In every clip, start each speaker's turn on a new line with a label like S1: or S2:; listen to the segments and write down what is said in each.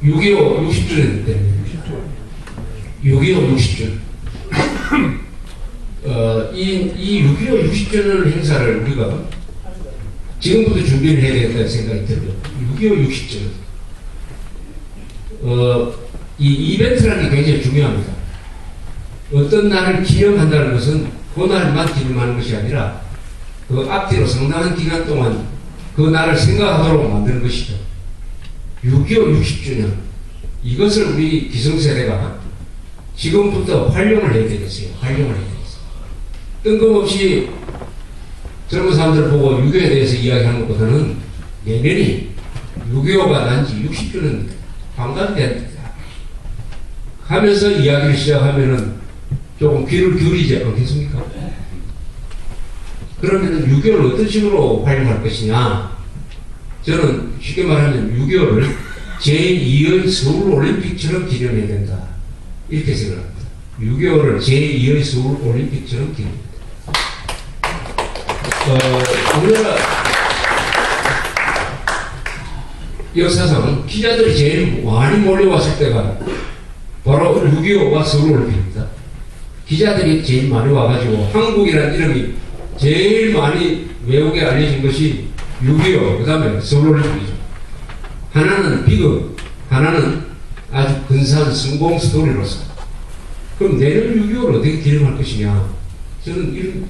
S1: 6.25 60주년 때문에 6.25 60주년 이 6.25 60주년 행사를 우리가 지금부터 준비를 해야 되겠다는 생각이 들어요. 6.25 60주년 이 이벤트라는 게 굉장히 중요합니다. 어떤 날을 기념한다는 것은 그 날만 기념하는 것이 아니라 그 앞뒤로 상당한 기간 동안 그 날을 생각하도록 만드는 것이죠. 6.25 60주년 이것을 우리 기성세대가 지금부터 활용을 해야 되겠어요. 활용을 해야 되겠어요. 뜬금없이 젊은 사람들 보고 6.25에 대해서 이야기하는 것보다는 내년이 6.25가 난 지 60주년 반갑이 됩니다. 하면서 이야기를 시작하면은 조금 귀를 기울이지 않겠습니까? 그러면은 6.25를 어떤 식으로 활용할 것이냐? 저는 쉽게 말하면 6.25를 제2의 서울올림픽처럼 기념해야 된다. 이렇게 생각합니다. 6.25를 제2의 서울올림픽처럼 기념합니다. 우리나라 역사상 기자들이 제일 많이 몰려왔을 때가 바로 6.25와 서울올림픽입니다. 기자들이 제일 많이 와가지고 한국이라는 이름이 제일 많이 외국에 알려진 것이 6.25, 그 다음에 서울올림픽이죠. 하나는 비극, 하나는 아주 근사한 성공 스토리로서. 그럼 내년 6.25를 어떻게 기념할 것이냐? 저는 이런,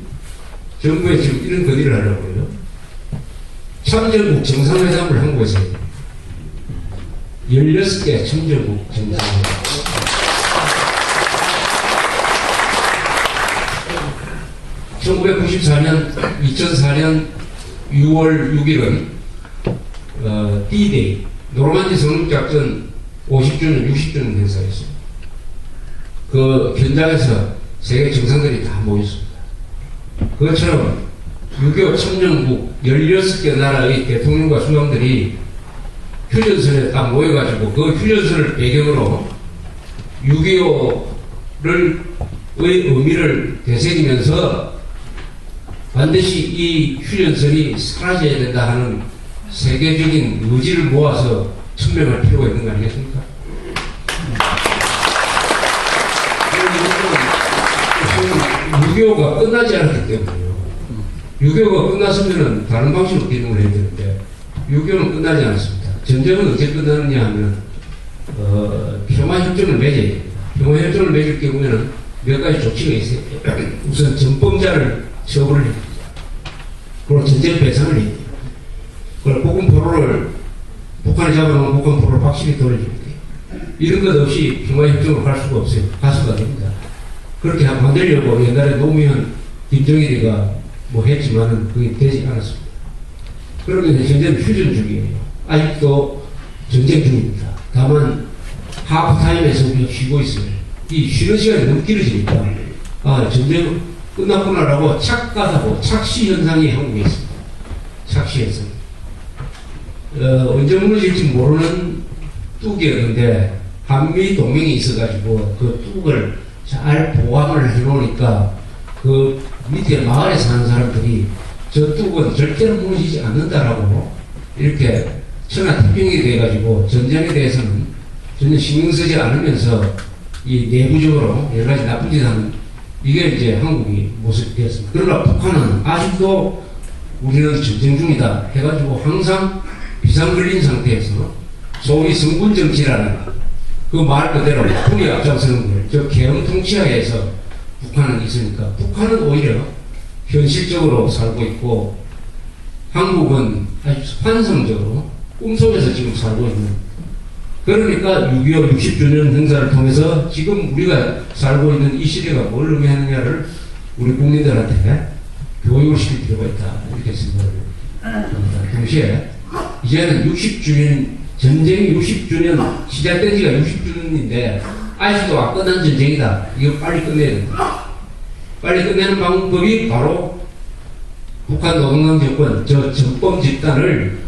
S1: 정부에 지금 이런 건의를 하려고 해요. 참전국 정상회담을 한국에서 해요. 16개 참전국 정상회담. 1994년, 2004년 6월 6일은 D-Day, 노르만디 상륙작전 50주년, 60주년 행사였어요. 그 현장에서 세계 정상들이 다 모였습니다. 그것처럼 6.25 참전국 16개 나라의 대통령과 수장들이 휴전선에 딱 모여가지고 그 휴전선을 배경으로 6.25의 의미를 되새기면서 반드시 이 휴전선이 사라져야 된다 하는 세계적인 의지를 모아서 천명할 필요가 있는 거 아니겠습니까? 6.25가 끝나지 않았기 때문에요. 6.25가 끝났으면 다른 방식으로 기능을 해야 되는데 6.25는 끝나지 않았습니다. 전쟁은 어떻게 끝나느냐 하면 평화협정을 맺어야 됩니다. 평화협정을 맺을 경우에는 몇 가지 조치가 있어요. 우선 전범자를 처벌을 해야 됩니다. 그리고 전쟁 배상을 해야 돼요. 그리고 보건포로를 북한이 잡아놓은 보건포로를 확실히 돌려줘야 돼요. 이런 것 없이 평화협정을 갈 수가 없어요. 가수가 됩니다. 그렇게 만들려고 옛날에 노무현, 김정일이가 뭐 했지만은 그게 되지 않았습니다. 그러면 현재는 휴전 중이에요. 아직도 전쟁 중입니다. 다만 하프타임에서 우리가 쉬고 있어요. 이 쉬는 시간이 너무 길어지니까 아 전쟁 끝났구나라고 착각하고 착시 현상이 한국에 있습니다. 착시 현상. 언제 무너질지 모르는 뚝이었는데 한미 동맹이 있어가지고 그 뚝을 잘 보강을 해놓으니까 그 밑에 마을에 사는 사람들이 저 뚝은 절대로 무너지지 않는다라고 이렇게 천하태평이 돼가지고 전쟁에 대해서는 전혀 신경 쓰지 않으면서 이 내부적으로 여러 가지 나쁜 짓 하는 이게 이제 한국이 모습이 되었습니다. 그러나 북한은 아직도 우리는 전쟁 중이다 해가지고 항상 비상 걸린 상태에서 소위 성군 정치라는 그 말 그대로 북이 앞장서는 거예요. 저 개헌 통치하에서 북한은 있으니까 북한은 오히려 현실적으로 살고 있고 한국은 아주 환상적으로 꿈속에서 지금 살고 있는 그러니까 6.25 60주년 행사를 통해서 지금 우리가 살고 있는 이 시대가 뭘 의미하느냐를 우리 국민들한테 교육을 시킬 필요가 있다 이렇게 생각을 합니다. 동시에 이제는 60주년 전쟁이 60주년 시작된 지가 60주년인데 아직도 안 끝난 전쟁이다. 이거 빨리 끝내야 된다. 빨리 끝내는 방법이 바로 북한 노동당 정권 저 전범 집단을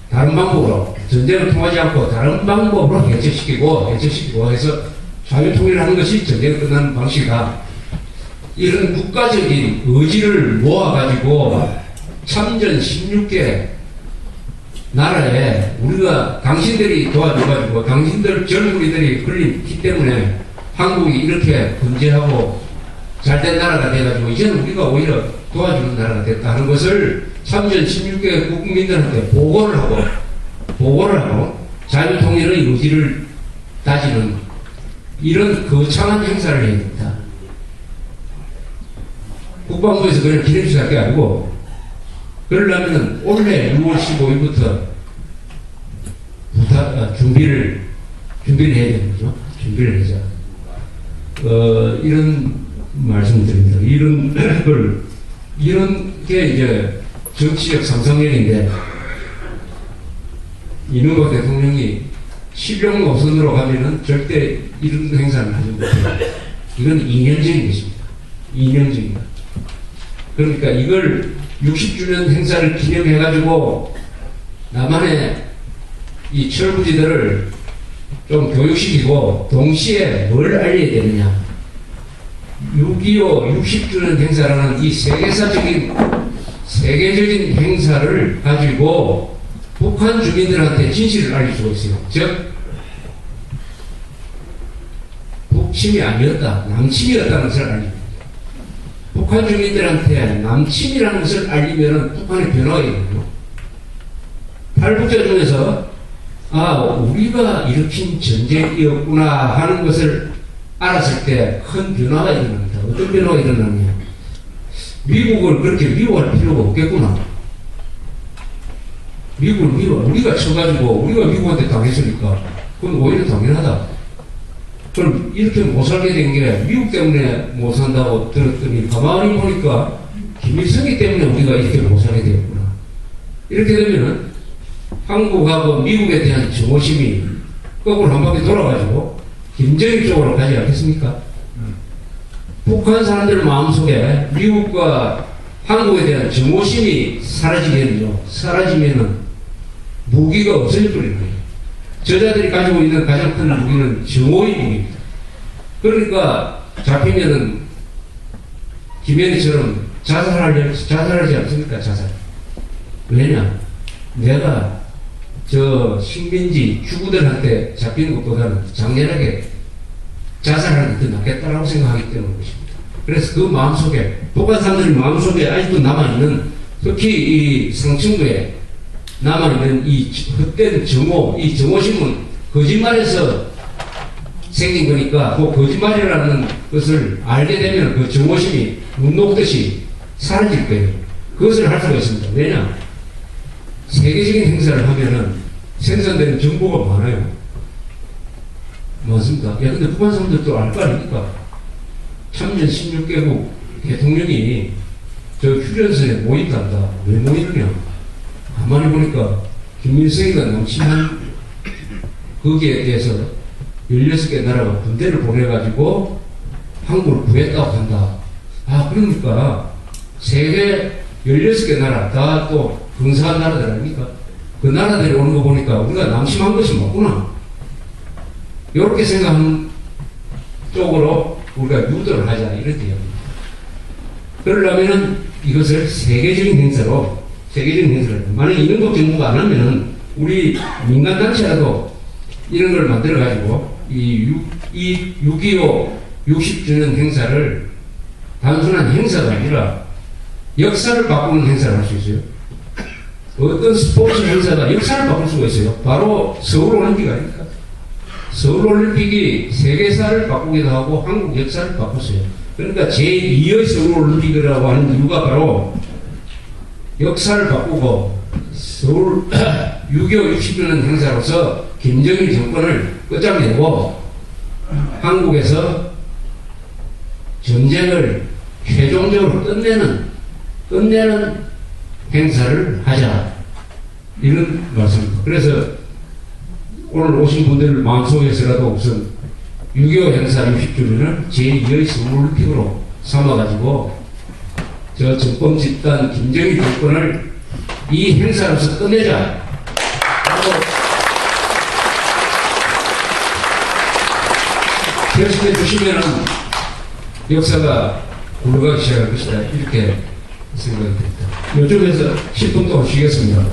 S1: 다른 방법으로 전쟁을 통하지 않고 다른 방법으로 개척시키고 해서 자유통일을 하는 것이 전쟁이 끝나는 방식이다. 이런 국가적인 의지를 모아가지고 참전 16개 나라에 우리가 당신들이 도와줘가지고 당신들 젊은이들이 걸린 기 때문에 한국이 이렇게 건재하고 잘된 나라가 돼가지고 이제는 우리가 오히려 도와주는 나라가 됐다는 것을 참전 16개 국민들한테 보고를 하고 자유통일의 의지를 다지는 이런 거창한 행사를 해야 됩니다. 국방부에서 그냥 기념식 할 게 아니고 그러려면 올해 6월 15일부터 준비를 해야 되는 거죠. 준비를 하자. 이런 말씀드립니다. 이런 게 이제 정치적 상상력인데, 이명박 대통령이 실용 노선으로 가면은 절대 이런 행사를 하지 못해요. 이건 이념적인 것입니다. 이념적인 것. 그러니까 이걸 60주년 행사를 기념해가지고 남한의 이 철부지들을 좀 교육시키고 동시에 뭘 알려야 되느냐. 6.25 60주년 행사라는 이 세계적인 행사를 가지고 북한 주민들한테 진실을 알릴 수가 있어요. 즉, 북침이 아니었다, 남침이었다는 것을 알립니다. 북한 주민들한테 남침이라는 것을 알리면 북한의 변화가 있거든요. 탈북자 중에서 우리가 일으킨 전쟁이었구나 하는 것을 알았을 때 큰 변화가 일어납니다. 어떤 변화가 일어나느냐. 미국을 그렇게 미워할 필요가 없겠구나. 미국을 우리가 쳐가지고 우리가 미국한테 당했으니까 그건 오히려 당연하다. 그럼 이렇게 못 살게 된 게 미국 때문에 못 산다고 들었더니 가만히 보니까 김일성이 때문에 우리가 이렇게 못 살게 되었구나. 이렇게 되면은 한국하고 미국에 대한 정오심이 거꾸로 한 바퀴 돌아가지고 김정일 쪽으로 가지 않겠습니까? 북한 사람들 마음속에 미국과 한국에 대한 정오심이 사라지면은 무기가 없어질 거예요. 저자들이 가지고 있는 가장 큰 무기는 정오의 무기입니다. 그러니까 잡히면은 김현희처럼 자살하지 않습니까? 자살. 왜냐? 내가 저 식민지 주구들한테 잡히는 것보다는 장렬하게 자살하는 게 더 낫겠다라고 생각하기 때문인 것입니다. 그래서 그 마음속에, 북한 사람들의 마음속에 아직도 남아있는, 특히 이 상층부에 남아있는 이 헛된 정오, 이 정오심은 거짓말에서 생긴 거니까 그 거짓말이라는 것을 알게 되면 그 정오심이 문 녹듯이 사라질 거예요. 그것을 할 수가 있습니다. 왜냐? 세계적인 행사를 하면은 생산되는 정보가 많아요. 맞습니다. 야, 근데 북한 사람들도 알 거 아닙니까? 참전 16개국 대통령이 저 휴전선에 모인단다. 왜 모이느냐? 가만히 보니까 김일성이가 남침한 거기에 대해서 16개 나라가 군대를 보내가지고 한국을 구했다고 한다. 그러니까 세계 16개 나라 다 또 근사한 나라들 아닙니까? 그 나라들이 오는 거 보니까 우리가 남침한 것이 맞구나. 이렇게 생각하는 쪽으로 우리가 유도를 하자. 이렇게 합니다. 그러려면은 이것을 세계적인 행사를 만약 이런 거 정부가 안 하면은 우리 민간단체라도 이런 걸 만들어가지고 이 6.25 60주년 행사를 단순한 행사가 아니라 역사를 바꾸는 행사를 할 수 있어요. 어떤 스포츠 행사가 역사를 바꿀 수가 있어요. 바로 서울올림픽 아닙니까? 서울올림픽이 세계사를 바꾸기도 하고 한국 역사를 바꿨어요. 그러니까 제2의 서울올림픽이라고 하는 이유가 바로 역사를 바꾸고 서울 6.25 60주년 행사로서 김정일 정권을 끝장내고 한국에서 전쟁을 최종적으로 끝내는 행사를 하자. 이런 말씀입니다. 그래서 오늘 오신 분들 마음속에서라도 우선 6.25 행사 60주년을 제2의 서울올림픽으로 삼아가지고 저 정권 집단 김정일 정권을 이 행사로서 끝내자. 하고 결심해 주시면은 역사가 굴러가기 시작할 것이다. 이렇게 생각이 됩니다. 요즘에서 10분 동안 쉬겠습니다.